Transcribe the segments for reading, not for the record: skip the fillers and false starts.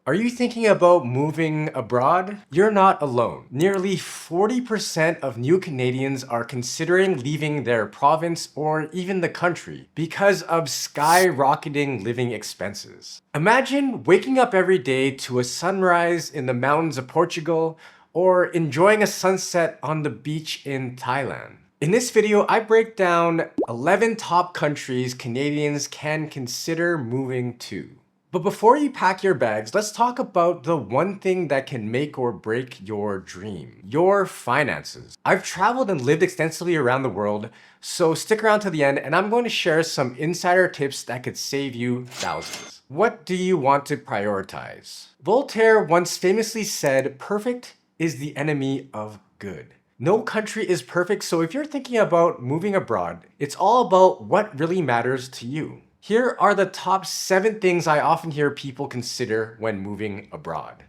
Are you thinking about moving abroad? You're not alone. Nearly 40% of new Canadians are considering leaving their province or even the country because of skyrocketing living expenses. Imagine waking up every day to a sunrise in the mountains of Portugal or enjoying a sunset on the beach in Thailand. In this video, I break down 11 top countries Canadians can consider moving to. But before you pack your bags, let's talk about the one thing that can make or break your dream: your finances. I've traveled and lived extensively around the world, so stick around to the end and I'm going to share some insider tips that could save you thousands. What do you want to prioritize? Voltaire once famously said, "Perfect is the enemy of good." No country is perfect, so if you're thinking about moving abroad, it's all about what really matters to you. Here are the top 7 things I often hear people consider when moving abroad.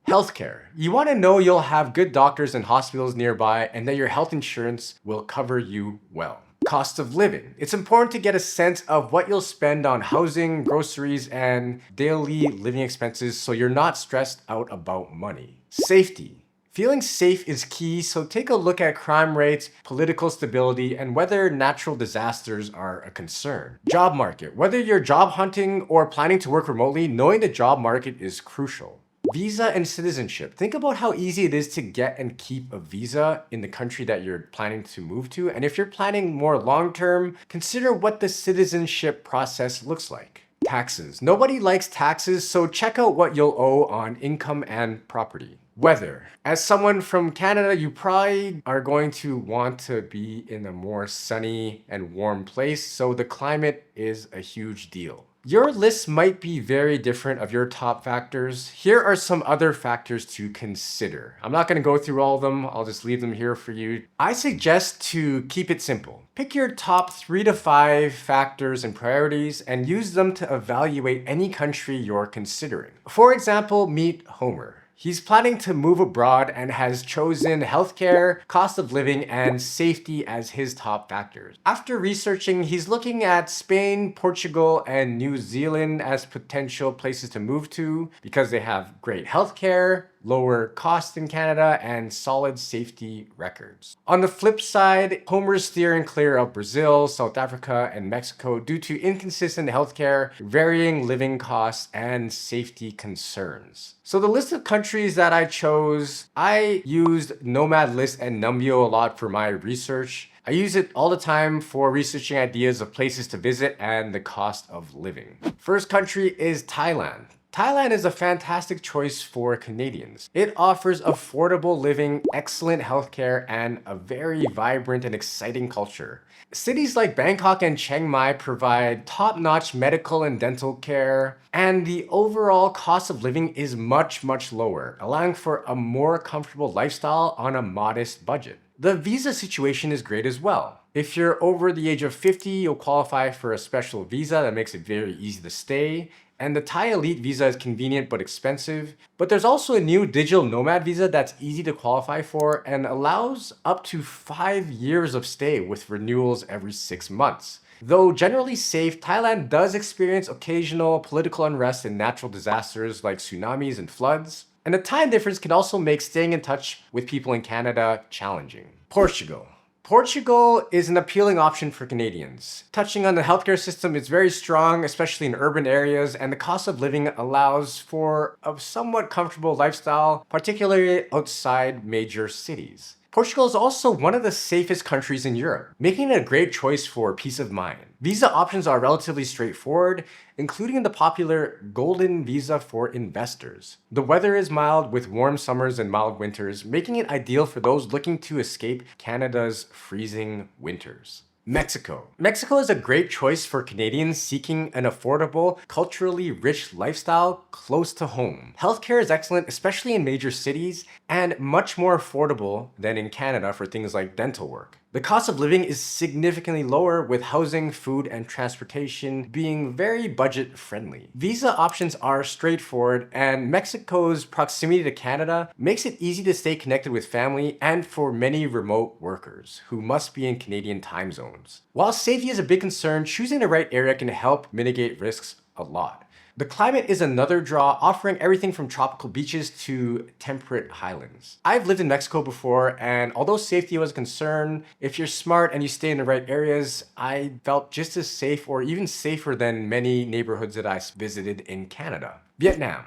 Healthcare. You want to know you'll have good doctors and hospitals nearby and that your health insurance will cover you well. Cost of living. It's important to get a sense of what you'll spend on housing, groceries, and daily living expenses so you're not stressed out about money. Safety. Feeling safe is key, so take a look at crime rates, political stability, and whether natural disasters are a concern. Job market. Whether you're job hunting or planning to work remotely, knowing the job market is crucial. Visa and citizenship. Think about how easy it is to get and keep a visa in the country that you're planning to move to, and if you're planning more long-term, consider what the citizenship process looks like. Taxes. Nobody likes taxes, so check out what you'll owe on income and property. Weather. As someone from Canada, you probably are going to want to be in a more sunny and warm place, so the climate is a huge deal. Your list might be very different of your top factors. Here are some other factors to consider. I'm not going to go through all of them. I'll just leave them here for you. I suggest to keep it simple. Pick your top 3 to 5 factors and priorities and use them to evaluate any country you're considering. For example, meet Homer. He's planning to move abroad and has chosen healthcare, cost of living, and safety as his top factors. After researching, he's looking at Spain, Portugal, and New Zealand as potential places to move to because they have great healthcare, lower costs than Canada, and solid safety records. On the flip side, Homer's steering clear of Brazil, South Africa, and Mexico due to inconsistent healthcare, varying living costs, and safety concerns. So the list of countries that I chose, I used Nomad List and Numbeo a lot for my research. I use it all the time for researching ideas of places to visit and the cost of living. First country is Thailand. Thailand is a fantastic choice for Canadians. It offers affordable living, excellent healthcare, and a very vibrant and exciting culture. Cities like Bangkok and Chiang Mai provide top-notch medical and dental care, and the overall cost of living is much lower, allowing for a more comfortable lifestyle on a modest budget. The visa situation is great as well. If you're over the age of 50, you'll qualify for a special visa that makes it very easy to stay. And the Thai Elite visa is convenient but expensive. But there's also a new digital nomad visa that's easy to qualify for and allows up to 5 years of stay with renewals every 6 months. Though generally safe, Thailand does experience occasional political unrest and natural disasters like tsunamis and floods. And the time difference can also make staying in touch with people in Canada challenging. Portugal. Portugal is an appealing option for Canadians. Touching on the healthcare system, it's very strong, especially in urban areas, and the cost of living allows for a somewhat comfortable lifestyle, particularly outside major cities. Portugal is also one of the safest countries in Europe, making it a great choice for peace of mind. Visa options are relatively straightforward, including the popular Golden Visa for investors. The weather is mild with warm summers and mild winters, making it ideal for those looking to escape Canada's freezing winters. Mexico. Mexico is a great choice for Canadians seeking an affordable, culturally rich lifestyle close to home. Healthcare is excellent, especially in major cities, and much more affordable than in Canada for things like dental work. The cost of living is significantly lower, with housing, food, and transportation being very budget friendly. Visa options are straightforward, and Mexico's proximity to Canada makes it easy to stay connected with family and for many remote workers who must be in Canadian time zones. While safety is a big concern, choosing the right area can help mitigate risks a lot. The climate is another draw, offering everything from tropical beaches to temperate highlands. I've lived in Mexico before, and although safety was a concern, if you're smart and you stay in the right areas, I felt just as safe or even safer than many neighborhoods that I visited in Canada. Vietnam.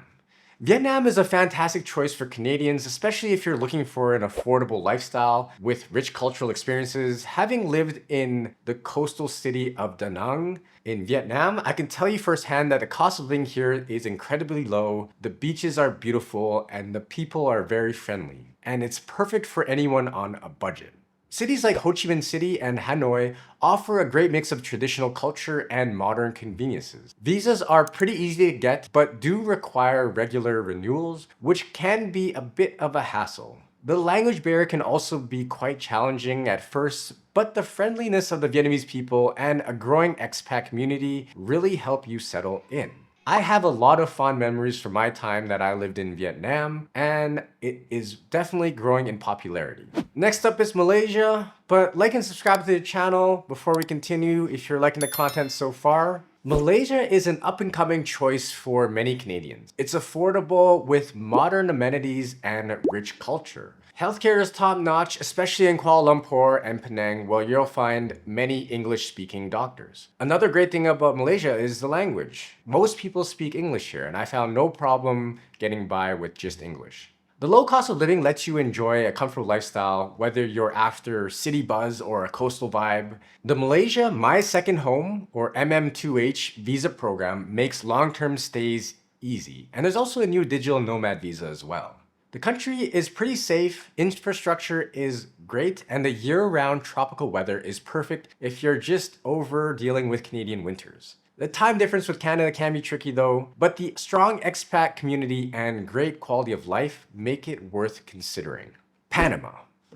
Vietnam is a fantastic choice for Canadians, especially if you're looking for an affordable lifestyle with rich cultural experiences. Having lived in the coastal city of Da Nang in Vietnam, I can tell you firsthand that the cost of living here is incredibly low, the beaches are beautiful, and the people are very friendly. And it's perfect for anyone on a budget. Cities like Ho Chi Minh City and Hanoi offer a great mix of traditional culture and modern conveniences. Visas are pretty easy to get, but do require regular renewals, which can be a bit of a hassle. The language barrier can also be quite challenging at first, but the friendliness of the Vietnamese people and a growing expat community really help you settle in. I have a lot of fond memories from my time that I lived in Vietnam, and it is definitely growing in popularity. Next up is Malaysia, but like and subscribe to the channel before we continue if you're liking the content so far. Malaysia is an up-and-coming choice for many Canadians. It's affordable with modern amenities and rich culture. Healthcare is top-notch, especially in Kuala Lumpur and Penang, where you'll find many English-speaking doctors. Another great thing about Malaysia is the language. Most people speak English here, and I found no problem getting by with just English. The low cost of living lets you enjoy a comfortable lifestyle, whether you're after city buzz or a coastal vibe. The Malaysia My Second Home, or MM2H visa program, makes long-term stays easy. And there's also a new digital nomad visa as well. The country is pretty safe, infrastructure is great, and the year-round tropical weather is perfect if you're just over dealing with Canadian winters. The time difference with Canada can be tricky though, but the strong expat community and great quality of life make it worth considering. Panama.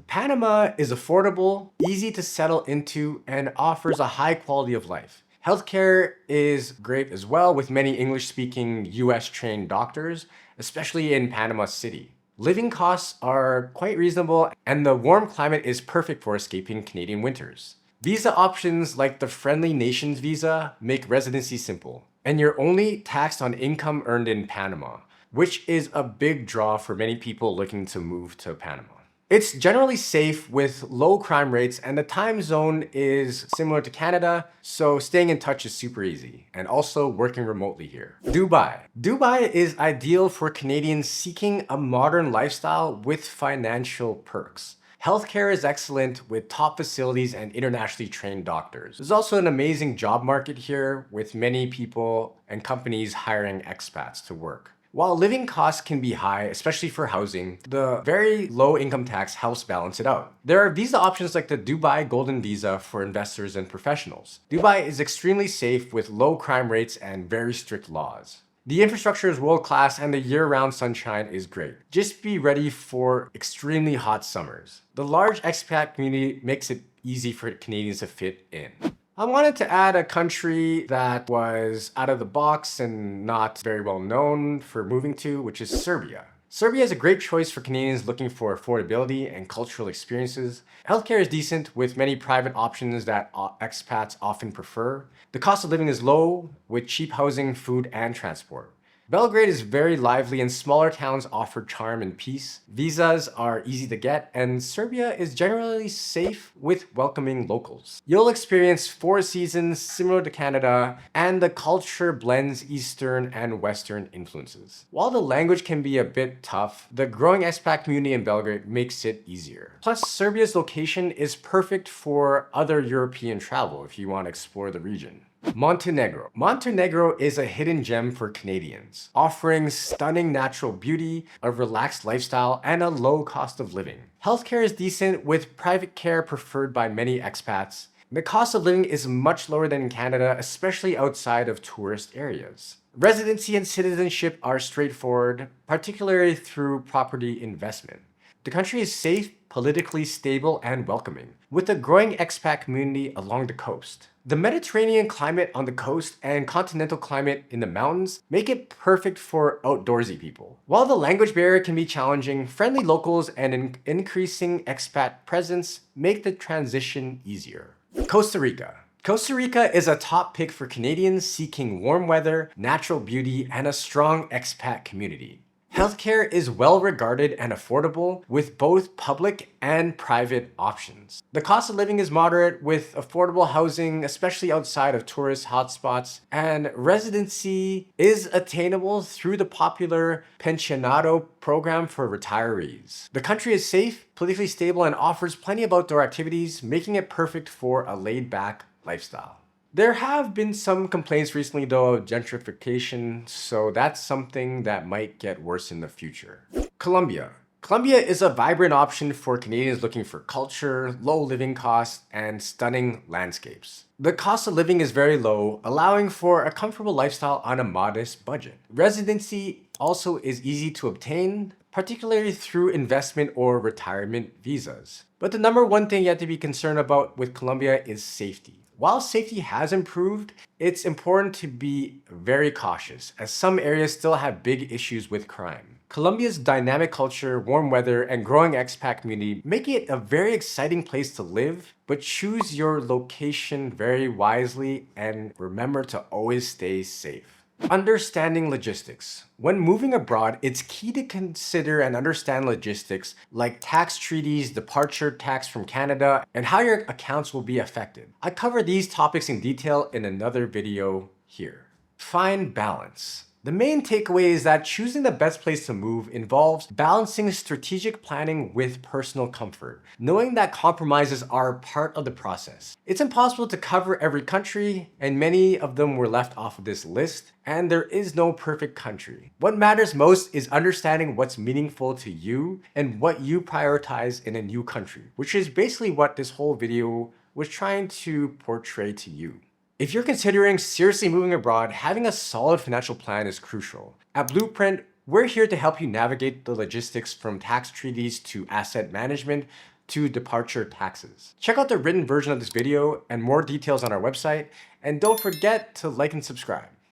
Panama is affordable, easy to settle into, and offers a high quality of life. Healthcare is great as well, with many English-speaking US-trained doctors, especially in Panama City. Living costs are quite reasonable, and the warm climate is perfect for escaping Canadian winters. Visa options like the Friendly Nations visa make residency simple, and you're only taxed on income earned in Panama, which is a big draw for many people looking to move to Panama. It's generally safe with low crime rates, and the time zone is similar to Canada, so staying in touch is super easy, and also working remotely here. Dubai. Dubai is ideal for Canadians seeking a modern lifestyle with financial perks. Healthcare is excellent with top facilities and internationally trained doctors. There's also an amazing job market here with many people and companies hiring expats to work. While living costs can be high, especially for housing, the very low income tax helps balance it out. There are visa options like the Dubai Golden Visa for investors and professionals. Dubai is extremely safe with low crime rates and very strict laws. The infrastructure is world-class and the year-round sunshine is great. Just be ready for extremely hot summers. The large expat community makes it easy for Canadians to fit in. I wanted to add a country that was out of the box and not very well known for moving to, which is Serbia. Serbia is a great choice for Canadians looking for affordability and cultural experiences. Healthcare is decent with many private options that expats often prefer. The cost of living is low with cheap housing, food, and transport. Belgrade is very lively and smaller towns offer charm and peace. Visas are easy to get, and Serbia is generally safe with welcoming locals. You'll experience 4 seasons similar to Canada, and the culture blends Eastern and Western influences. While the language can be a bit tough, the growing expat community in Belgrade makes it easier. Plus, Serbia's location is perfect for other European travel if you want to explore the region. Montenegro. Montenegro is a hidden gem for Canadians, offering stunning natural beauty, a relaxed lifestyle, and a low cost of living. Healthcare is decent with private care preferred by many expats. The cost of living is much lower than in Canada, especially outside of tourist areas. Residency and citizenship are straightforward, particularly through property investment. The country is safe, politically stable, and welcoming, with a growing expat community along the coast. The Mediterranean climate on the coast and continental climate in the mountains make it perfect for outdoorsy people. While the language barrier can be challenging, friendly locals and an increasing expat presence make the transition easier. Costa Rica. Costa Rica is a top pick for Canadians seeking warm weather, natural beauty, and a strong expat community. Healthcare is well regarded and affordable with both public and private options. The cost of living is moderate with affordable housing, especially outside of tourist hotspots, and residency is attainable through the popular pensionado program for retirees. The country is safe, politically stable, and offers plenty of outdoor activities, making it perfect for a laid-back lifestyle. There have been some complaints recently though of gentrification, so that's something that might get worse in the future. Colombia. Colombia is a vibrant option for Canadians looking for culture, low living costs, and stunning landscapes. The cost of living is very low, allowing for a comfortable lifestyle on a modest budget. Residency also is easy to obtain, particularly through investment or retirement visas. But the number one thing you have to be concerned about with Colombia is safety. While safety has improved, it's important to be very cautious, as some areas still have big issues with crime. Colombia's dynamic culture, warm weather, and growing expat community make it a very exciting place to live, but choose your location very wisely and remember to always stay safe. Understanding logistics. When moving abroad, it's key to consider and understand logistics like tax treaties, departure tax from Canada, and how your accounts will be affected. I cover these topics in detail in another video here. Find balance. The main takeaway is that choosing the best place to move involves balancing strategic planning with personal comfort, knowing that compromises are part of the process. It's impossible to cover every country, and many of them were left off of this list, and there is no perfect country. What matters most is understanding what's meaningful to you and what you prioritize in a new country, which is basically what this whole video was trying to portray to you. If you're considering seriously moving abroad, having a solid financial plan is crucial. At Blueprint, we're here to help you navigate the logistics from tax treaties to asset management to departure taxes. Check out the written version of this video and more details on our website, and don't forget to like and subscribe.